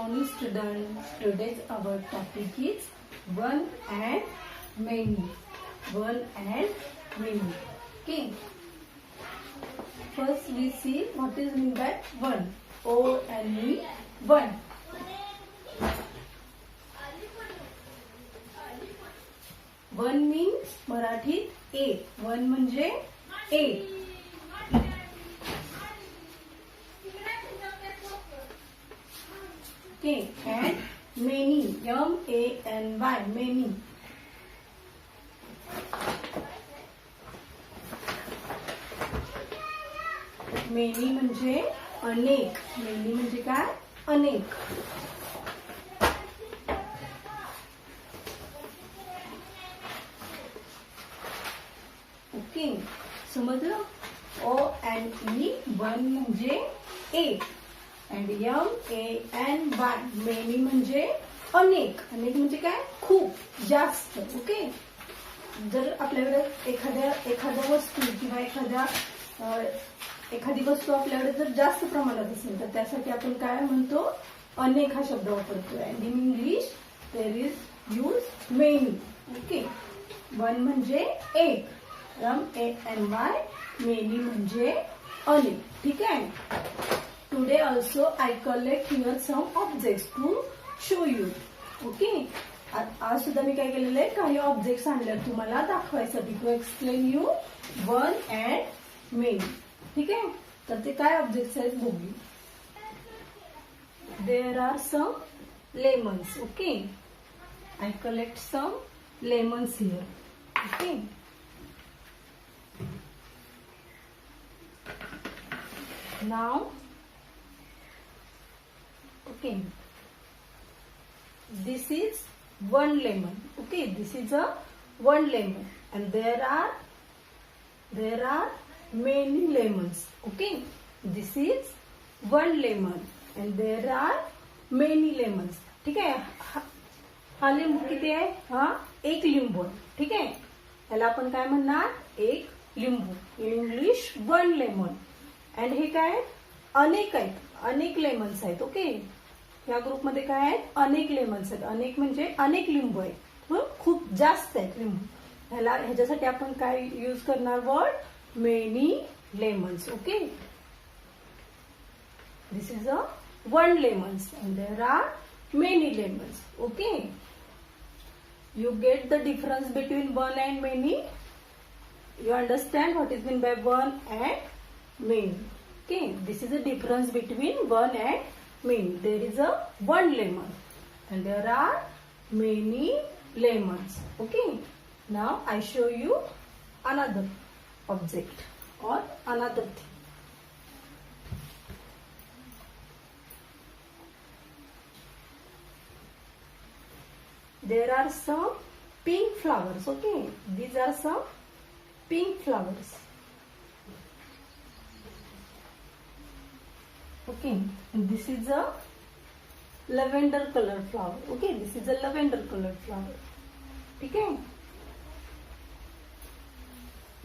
morning student. Today's our topic is one and many. One and many. Okay. First we see what is meant by one. O and me one. One means मराठीत एक. One म्हणजे एक. Okay, and many, M-A-N-Y, many. Many म्हणजे अनेक. Many म्हणजे काय? अनेक. Okay, समजलं? O and E, one म्हणजे एक. And M-A-N-Y, many म्हणजे अनेक. अनेक म्हणजे काय? खूप, जास्त. ओके. जर आपल्याकडे एखाद्या वस्तू किंवा एखादी वस्तू आपल्याकडे जर जास्त प्रमाणात असेल तर त्यासाठी आपण काय म्हणतो? अनेक हा शब्द वापरतो. And in English there is use many. Okay. One म्हणजे एक. M-A-N-Y, मेनी म्हणजे अनेक. ठीक आहे. Today also I collect here some objects to show you. Okay. आज सुद्धा मी काय केलेलं आहे? काही ऑब्जेक्ट्स आणले तुम्हाला दाखवायसाठी. To explain you one and many. ठीक आहे. तर ते काय ऑब्जेक्ट्स आहेत बघू. There are some lemons. Okay. I collect some lemons here. Okay. Now okay, this is one lemon. Okay, this is a one lemon and there are many lemons. Okay, this is one lemon and there are many lemons. ठीक आहे. हा लिंबू किती आहे? हा एक लिंबू आहे. ठीक आहे. याला आपण काय म्हणणार? एक लिंबू. In English one lemon. And हे काय? अनेक आहेत. अनेक लेमन्स आहेत. ओके. या ग्रुपमध्ये काय आहेत? अनेक लेमन्स आहेत. अनेक म्हणजे अनेक लिंबू आहेत. खूप जास्त आहेत लिंबू. ह्याच्यासाठी आपण काय यूज करणार? Word many lemons. Okay. This is a one lemons and there are many lemons. Okay. You get the difference between one and many. You understand what is mean by one and many. Okay, this is the difference between one and many. There is a one lemon and there are many lemons. Okay. Now I show you another object or another thing. There are some pink flowers. Okay. These are some pink flowers. Okay, this is a lavender color flower. Okay, this is a lavender color flower. Okay,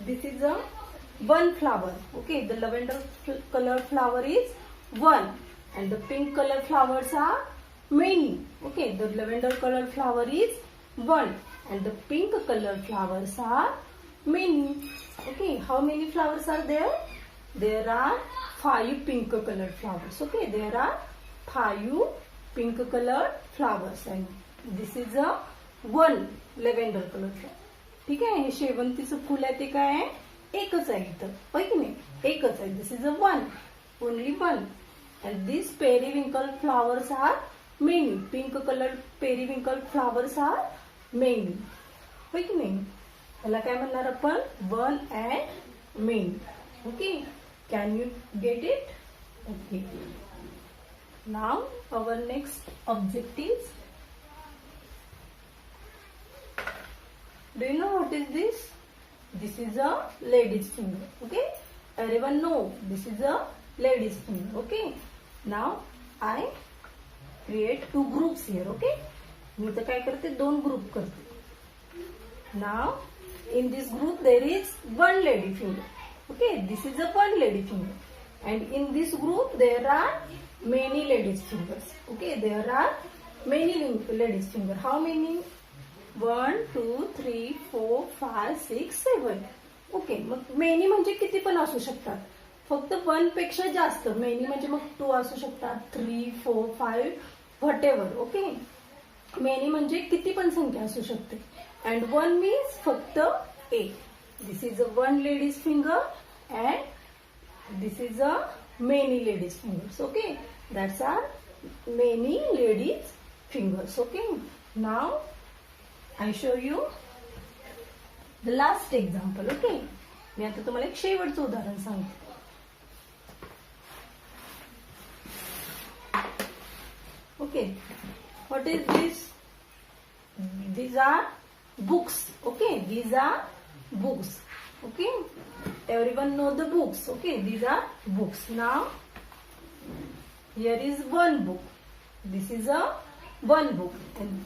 this is a one flower. Okay, the lavender color flower is one and the pink color flowers are many. Okay, the lavender color flower is one and the pink color flowers are many. Okay, how many flowers are there? There are 5 pink colored flowers. Okay, there are 5 pink colored flowers and this is a one lavender colored flower. ठीक आहे. हे शेवंतीचं फुल आहे ते काय आहे? एकच आहे इथं. होय की नाही? एकच आहे. This is a one. Only one. And this periwinkle flowers are many. Pink colour periwinkle flowers are many. होय की नाही? त्याला काय म्हणणार आपण? One and many. Okay. Can you get it? Okay. Now our next object is. Do you know what is this? This is a lady's finger. Okay. Everyone know this is a lady's finger. Okay. Now I create two groups here. Okay. मी तर काय करते? दोन group करते. Now in this group there is one lady finger. Okay, this is a one lady finger and in this group there are many ladies fingers. Okay, there are many ladies finger. How many? 1 2 3 4 5 6 7. Okay, मग many म्हणजे किती पण असू शकतात, फक्त 1 पेक्षा जास्त. Many म्हणजे मग 2 असू शकतात, 3 4 5 व्हॉटेवर. ओके, मेनी म्हणजे किती पण संख्या असू शकते. अँड 1 मीन्स फक्त एक. This is a 1 ladies finger and this is a many ladies fingers. Okay, that's are many ladies fingers. Okay, now I show you the last example. Okay, मी आता तुम्हाला एक शेवटचं उदाहरण सांगते. Okay, what is this? These are books. Okay, these are books. Okay, everyone know the books. Okay, these are books. Now here is one book. This is a one book and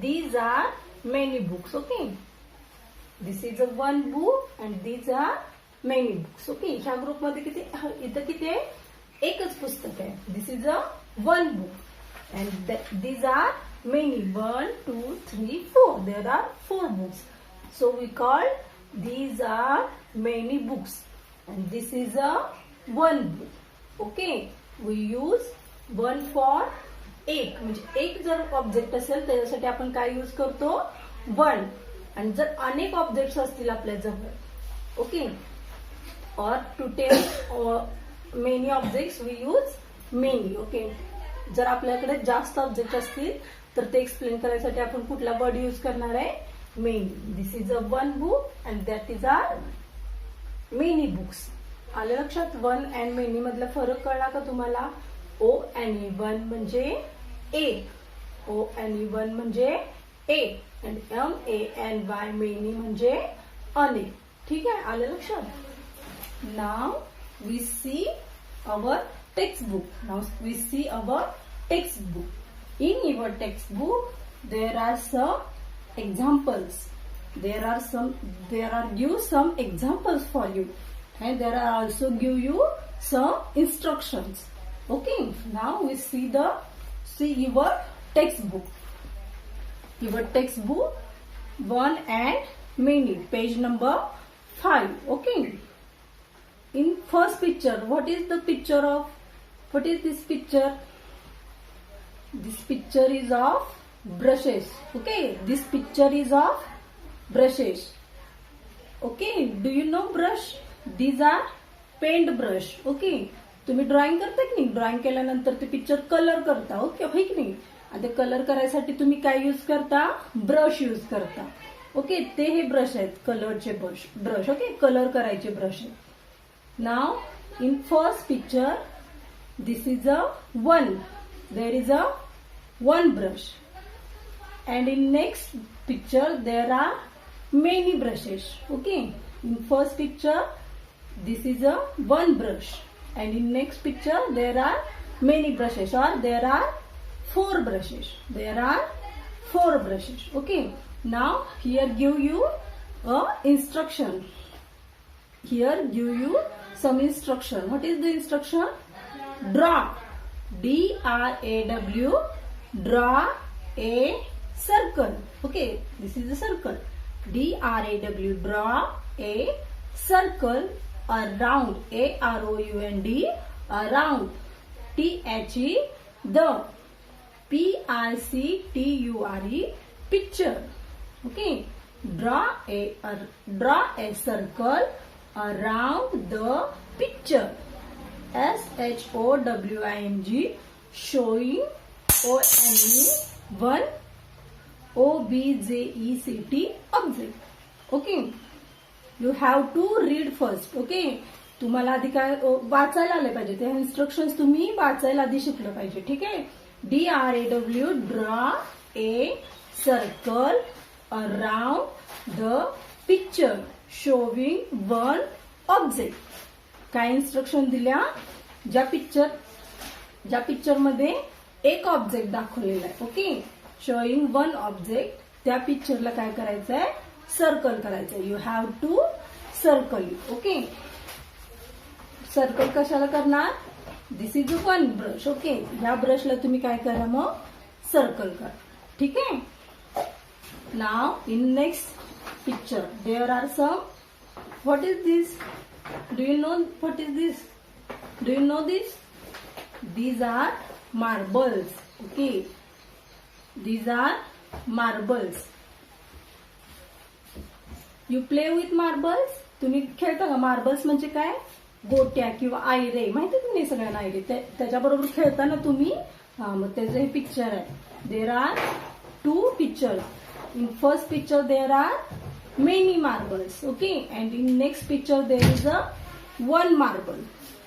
these are many books. Okay, this is a one book and these are many books. Okay, ह्या group मध्ये किती, इथं किती आहे, एकच पुस्तक आहे. This is a one book and these are many. 1 2 3 4. There are 4 books, so we call these are many books and this is a one book. Okay, we use one for एक. म्हणजे एक जर ऑब्जेक्ट असेल त्याच्यासाठी आपण काय use करतो, one. आणि जर अनेक ऑब्जेक्ट्स असतील आपल्या जवळ, okay, or to tell many objects we use many. Okay, जर आपल्याकडे जास्त ऑब्जेक्ट असतील तर ते एक्सप्लेन करायसाठी आपण कुठला वर्ड यूज करणार आहे, many. This is a one book and that is are many books. आलं लक्षात? वन अँड मेनी मधला फरक कळला का तुम्हाला? ओ एन ई वन म्हणजे एक, ओ एन ई वन म्हणजे एक, and M A N Y many म्हणजे अनेक. ठीक आहे, आलं लक्षात? Now we see our textbook. Now we see our textbook. In your textbook there are some examples. There are give some examples for you and there are also give you some instructions. Okay, now we see your textbook. Your textbook one and many, page number 5. Okay, in first picture, what is this picture? This picture is of brushes. Okay, this picture is of brushes. Okay, do you know brush? These are paint brush. Okay, तुम्ही drawing करता की नाही, drawing केल्यानंतर ते picture colour करता. Okay, होय की नाही? आता कलर करायसाठी तुम्ही काय यूज करता, ब्रश यूज करता. ओके, ते हे ब्रश आहेत, कलरचे ब्रश. ओके, कलर करायचे ब्रश आहेत. Now in first picture this is a one, there is a one brush and in next picture there are many brushes. Okay, in first picture this is a one brush and in next picture there are many brushes, or there are 4 brushes. There are 4 brushes. Okay, now here give you a instruction. Here give you some instruction. What is the instruction? Draw. DRAW. Draw a circle. Okay, this is a circle. DRAW. Draw a circle around, AROUND, around, THE, the, PICTURE, picture. Okay, draw a circle around the picture. SHOWING, showing, ONE, one, OBJECT, object. Okay, you have to read first. Okay, तुम्हाला आधी काय वाचायला आले पाहिजे, ते instructions तुम्ही वाचायला आधी शिकलं पाहिजे. ठीक आहे. DRAW, draw a circle around the picture showing one object. काय इन्स्ट्रक्शन दिल्या, ज्या पिक्चर मध्ये एक ऑब्जेक्ट दाखवलेला आहे. ओके, शोईंग वन ऑब्जेक्ट, त्या पिक्चरला काय करायचंय, सर्कल करायचंय. You have to circle. Okay, circle कशाला करणार, this is one brush. Okay, ह्या ब्रशला तुम्ही काय करा मग सर्कल करा. ठीक आहे. Now in next picture there are some. What is this? Do you know what is this? Do you know this? These are marbles. Okay, these are marbles. You play with marbles. तुम्ही खेळता का? Marbles म्हणजे काय? गोट्या किंवा आयरे. माहिती तुम्ही सगळ्यांना आयरे. त्याच्याबरोबर खेळताना तुम्ही. हा, मग त्याचं हे पिक्चर आहे. There are two picture. In first picture there are many marbles. Okay, and in next picture there is a one marble.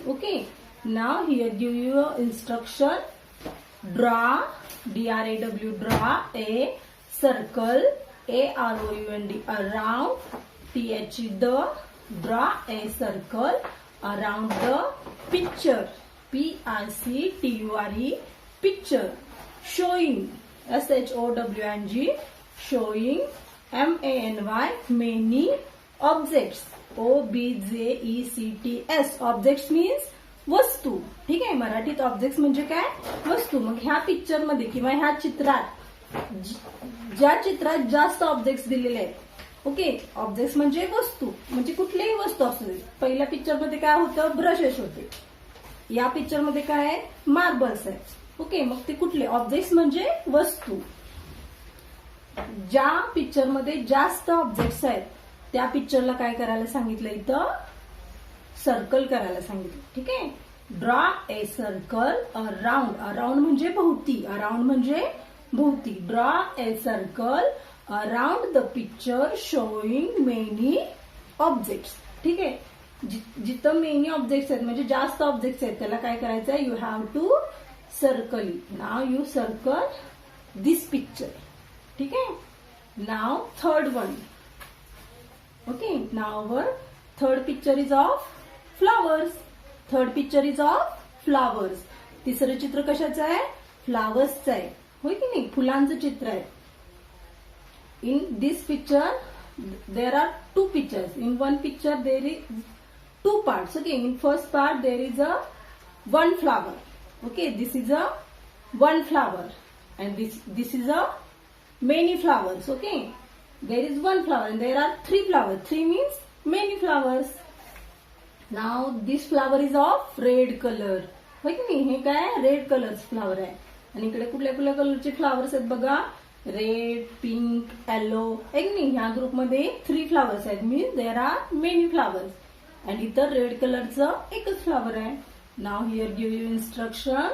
Okay. Now here give you a instruction. Draw, D-R-A-W, draw a circle, A-R-O-U-N-D, around, T-H-E, the, draw a circle around the picture, P-I-C-T-U-R-E, picture, showing, S-H-O-W-N-G, showing, M-A-N-Y, many objects, O-B-J-E-C-T-S, objects means वस्तू. ठीक आहे. मराठीत object म्हणजे काय? वस्तू. मग ह्या picture मध्ये किंवा ह्या चित्रात ज्या चित्रात जास्त ऑब्जेक्ट दिलेले आहेत. ओके, ऑब्जेक्ट म्हणजे वस्तू, म्हणजे कुठलीही वस्तू असू दे. पहिल्या पिक्चर मध्ये काय होतं? ब्रशेस होते. या पिक्चर मध्ये काय आहे? मार्बल्स आहे. ओके, मग ते कुठले? ऑब्जेक्ट म्हणजे वस्तू. ज्या पिक्चर मध्ये जास्त ऑब्जेक्ट्स आहेत त्या पिक्चरला काय करायला सांगितलं? इथं सर्कल करायला सांगितलं. ठीक आहे. Draw a circle around. Around म्हणजे भोवती. अराउंड म्हणजे भोवती. Draw a circle around the picture showing many objects. ठीक आहे. जिथं मेनी ऑब्जेक्ट्स आहेत म्हणजे जास्त ऑब्जेक्ट्स आहेत त्याला काय करायचं आहे? You have to circle it. Now you circle this picture. ठीक आहे. Now third one. Okay, now our third picture is of flowers. Third picture is of flowers. तिसरं चित्र कशाचं आहे? फ्लावर्सचं आहे. होय की नाही? फुलांचं चित्र आहे. In this picture there are two pictures. In one picture there is two parts. Okay, in first part there is a one flower. Okay, this is a one flower and this is a many flowers. Okay, there is one flower and there are three flowers. Three means many flowers. Now this flower is of red colour. होय की नाही? हे काय? Red colour flower आहे. आणि इकडे कुठल्या कुठल्या कलरचे फ्लावर्स आहेत बघा? Red, pink, yellow. आहे की नाही? ह्या ग्रुपमध्ये थ्री फ्लावर्स आहेत. Means there are many flowers. आणि इतर रेड कलरचं एकच फ्लावर आहे. Now here give you instruction.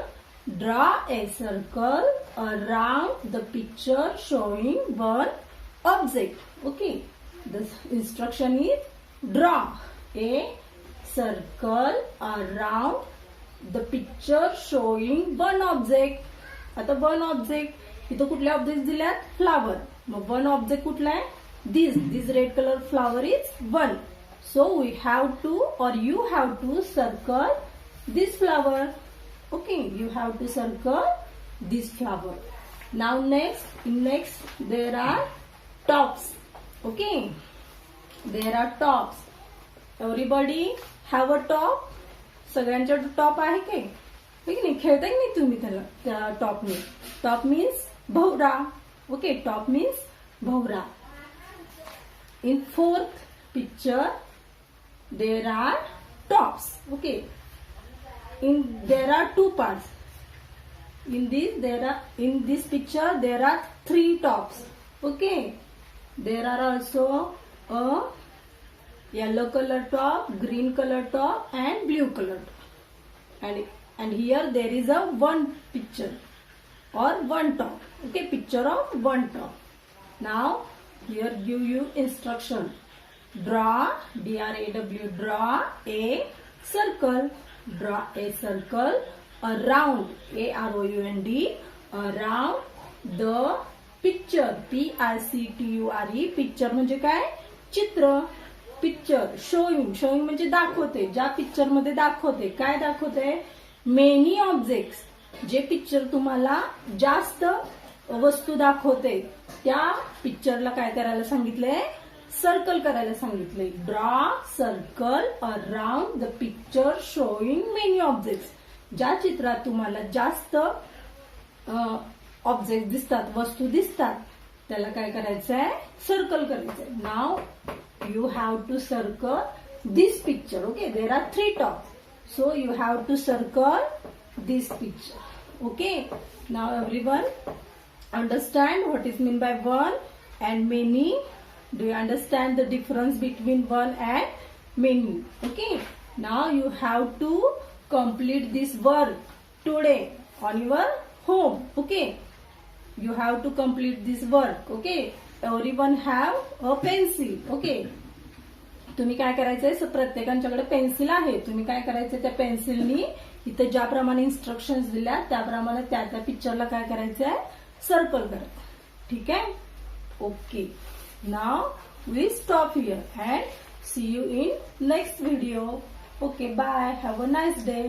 Draw a circle around the picture showing one object. Okay, the instruction is draw a circle around the picture showing one object. आता one object इथं कुठल्या object दिल्यात? Flower. मग one object कुठला आहे? This red colour flower is one. So we have to और you have to circle this flower. Okay, you have to circle this flower. Now next there are tops. Okay, there are tops. Everybody have a top. सगळ्यांच्या top आहे काय? ठीक नाही? खेळताय की नाही तुम्ही त्याला? त्या टॉपने. Top means Bhawra. Okay, top means Bhawra. In fourth picture there are tops. Okay, there are two parts. in this picture there are three tops. Okay, there are also a yellow color top, green color top and blue color top. And here there is a one picture or one top. Okay, picture of one top. Now here give you instruction. Draw, D-R-A-W, draw a circle. Draw a circle around, A-R-O-U-N-D, around the picture, P-I-C-T-U-R-E. Picture म्हणजे काय? चित्र. Picture showing म्हणजे दाखवते. ज्या picture मध्ये दाखवते. काय दाखवते? Many objects. जे पिक्चर तुम्हाला जास्त वस्तू दाखवते त्या पिक्चरला काय करायला सांगितलंय? सर्कल करायला सांगितलंय. Draw circle around the picture showing many objects. ज्या चित्रात तुम्हाला जास्त ऑब्जेक्ट दिसतात, वस्तू दिसतात, त्याला काय करायचं आहे, सर्कल करायचं आहे. नाव you have to circle this picture. Okay, there are 3 dots, so you have to circle this picture. Okay, now everyone understand what is mean by one and many. Do you understand the difference between one and many? Okay, now you have to complete this work today on your home. Okay, you have to complete this work. Okay, everyone have a pencil. Okay, तुम्ही काय करायचंय, प्रत्येकांच्याकडे pencil आहे. तुम्ही काय करायचंय, त्या पेन्सिलनी इथे ज्याप्रमाणे इन्स्ट्रक्शन्स दिल्या त्याप्रमाणे त्या पिक्चरला काय करायचंय, सर्कल करायचं. ठीक आहे. Okay, now we stop here and see you in next video. Okay, bye, have a nice day.